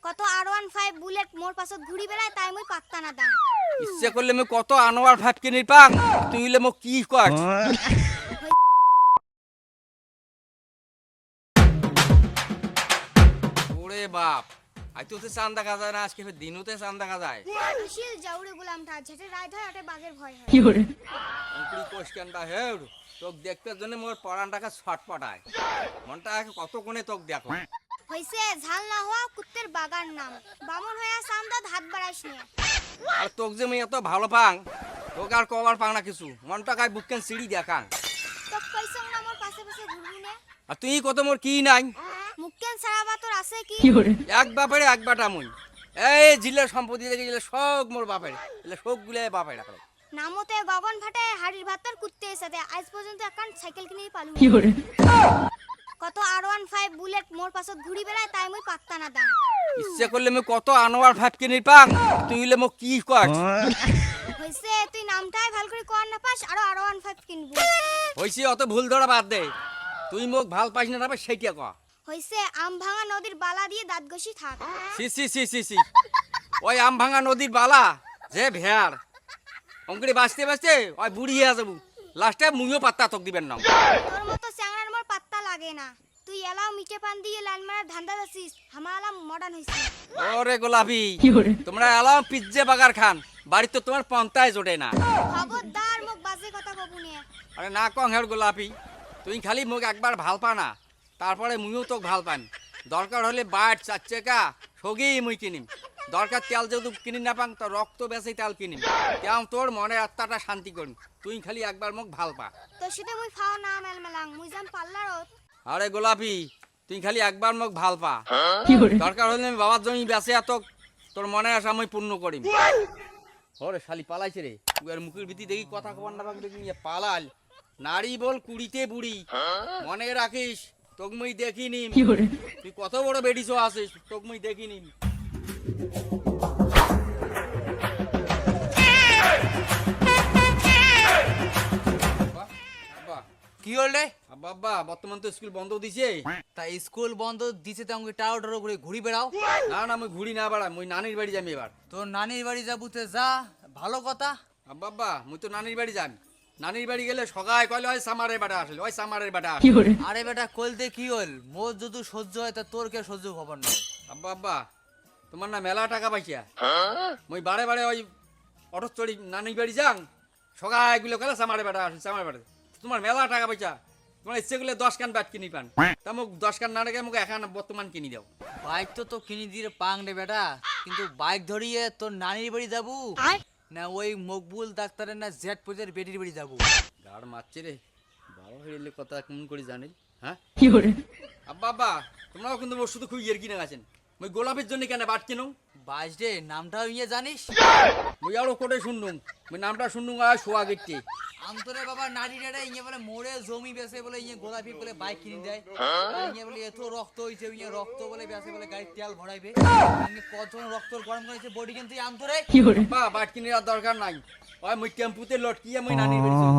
কত R15 bullet মোর পাছত ঘুরি বেড়ায় তাই মই পাত্তা না দাও। ইচ্ছে করলে মই কত আনোয়ার 5 কিনি পাং তুই হইলে মোক কি কর ওরে বাপ আই তো চাঁদ দেখা যায় না আজকে দিনতে চাঁদ দেখা যায় শিল জাউরে গুলামটা ঝেটে রাত হয় আটে বাগের ভয় হয়। কি করে অঙ্কুরি কোশ্চেনটা হেউ তোক দেখতে জন্য মোর পরানটাকে ছটপটায় মনটা কত কোণে তোক দেখো হইছে ঝাল না হওয়া কুত্তের বাগান নাম বামন হইয়া সামদাদ হাত বাড়াইস নিয়ে। আর তোক যে মই এত ভালো পাং তোকে আর কবার পাং না কিছু মনটা কাই বুকেন সিঁড়ি দেখাং তোক কইছং না মোর পাশে পাশে ঘুরবি না। আর তুই কত মোর কি নাই মুক্কেন ছাড়াবা তোর আছে কি? কি করে এক বাপের এক বাটা মই এই জিল্লার সম্পত্তি দেখে গেলে সব মোর বাপের এলে সব গুলো বাপের রাখে নামতে গগন ফাটে হাড়ির ভাতর কুত্তের সাথে আজ পর্যন্ত একান সাইকেল কিনেই পালু। কি করে কত R15 বুলেট মোর পাছত ঘুরি বেড়ায় তাই মই পাত্তা না দাও। ইচ্ছে করলে মই কত আনোয়ার 5 কিনি পাং তুই হইলে মোক কি কর হইছে তুই নামটাই ভাল করে কর না পাস আরো R15 কিনবি। হইছে অত ভুল ধরা বাদ দে তুই মোক ভাল পাইছ না পাইছ সেইটা ক হইছে আমভাঙা নদীর বালা দিয়ে দাঁত ঘষি থাক। সি সি সি সি সি ওই আমভাঙা নদীর বালা যে ভেয়ার অঙ্কুরি বাঁচতে বাঁচতে ওই বুড়ি হয়ে যাবো লাস্টে মুইও পাত্তা তোক দিবেন না তোর মতো চ্যাংড়ার মোর পাত্তা লাগে না। তুই এলাও মিঠে পান দিয়ে লাল মারার ধান্দা যাচ্ছিস হামালাম মডার্ন হইছিস। ওরে গোলাপি কি করে তোমরা এলাও পিজ্জে বাগার খান বাড়িতে তো তোমার পন্তায় জোটে না খবরদার মুখ বাজে কথা কবু নে। আরে না কং হের গোলাপি তুই খালি মোক একবার ভাল পা না তারপরে মুইও তোক ভাল পান দরকার হলে বাট চার চাকা সগি মুই কিনিম দরকার তেল যেহেতু কিনি না পাং তো রক্ত বেশি তেল কিনিম তেমন তোর মনে আত্মাটা শান্তি করিম তুই খালি একবার মোক ভাল পা তোর সাথে মুই ফাও না মেলমেলাং মুই যাম পাল্লারত। আরে গোলাপি তুই খালি একবার মোক ভাল পা কি করে দরকার হলে আমি বাবার জমি বেঁচে এত তোর মনে আসা আমি পূর্ণ করিম ওরে শালি পালাইছে রে তুই আর মুখের ভিতরে দেখি কথা খবর না দেখি পালাল নারী বল কুড়িতে বুড়ি মনে রাখিস তোক মুই দেখিনি কি করে তুই কত বড় বেডিছো আছিস তোক মুই দেখিনি কি হলে বাবা বর্তমান তো স্কুল বন্ধ দিছে তা স্কুল বন্ধ দিছে তো আমাকে টাও টাও করে ঘুরি বেড়াও না না আমি ঘুরি না বাড়া মুই নানির বাড়ি যাবি এবার তোর নানির বাড়ি যাবুতে যা ভালো কথা বাবা মুই তো নানির বাড়ি যান নানির বাড়ি গেলে সকায় কইলে ওই সামারের বাটা আসলে ওই সামারের বাটা কি করে আরে বেটা কলতে কি হল মোর যদি সহ্য হয় তা তোর কে সহ্য খবর না বাবা তোমার না মেলা টাকা পাইছা মুই বারে বারে ওই অটো চড়ি নানির বাড়ি যাং সকায় গুলো গেলে সামারের বাটা আসলে সামারের বাটা তোমার মেলা টাকা পয়সা তোমার ইচ্ছে করলে 10 কান ব্যাট কিনি পান তা মোক 10 কান না রেখে মোক এখন বর্তমান কিনি দাও বাইক তো কিনে দিয়ে পাং রে বেটা কিন্তু বাইক ধরিয়ে তোর নানির বাড়ি যাবু না ওই মকবুল ডাক্তারের না জেট পজের বেটির বাড়ি যাবু গাড় মারছে রে বাবা হইলে কথা কেমন করে জানি হ্যাঁ কি করে বাবা তোমরাও কিন্তু মোর শুধু খুব ইয়ের কিনে গেছেন মই গোলাপের জন্য কেন বাট কিনো বাস রে নামটাও ইয়ে জানিস মই আরো কোটে শুনুম মই নামটা শুনুম আর শোয়া গেটে আমতরে বাবা নারী রে ইয়ে বলে মোড়ে জমি বেচে বলে ইয়ে গোলাপি বলে বাইক কিনে দেয় আর ইয়ে বলে এত রক্ত হইছে ইয়ে রক্ত বলে বেচে বলে গাড়ি তেল ভরাইবে ইয়ে কতজন রক্ত গরম করেছে বডি কিন্তু আমতরে কি করে বাবা বাট কিনে আর দরকার নাই ওই মই টেম্পুতে লটকিয়ে মই নানির বাড়ি চলে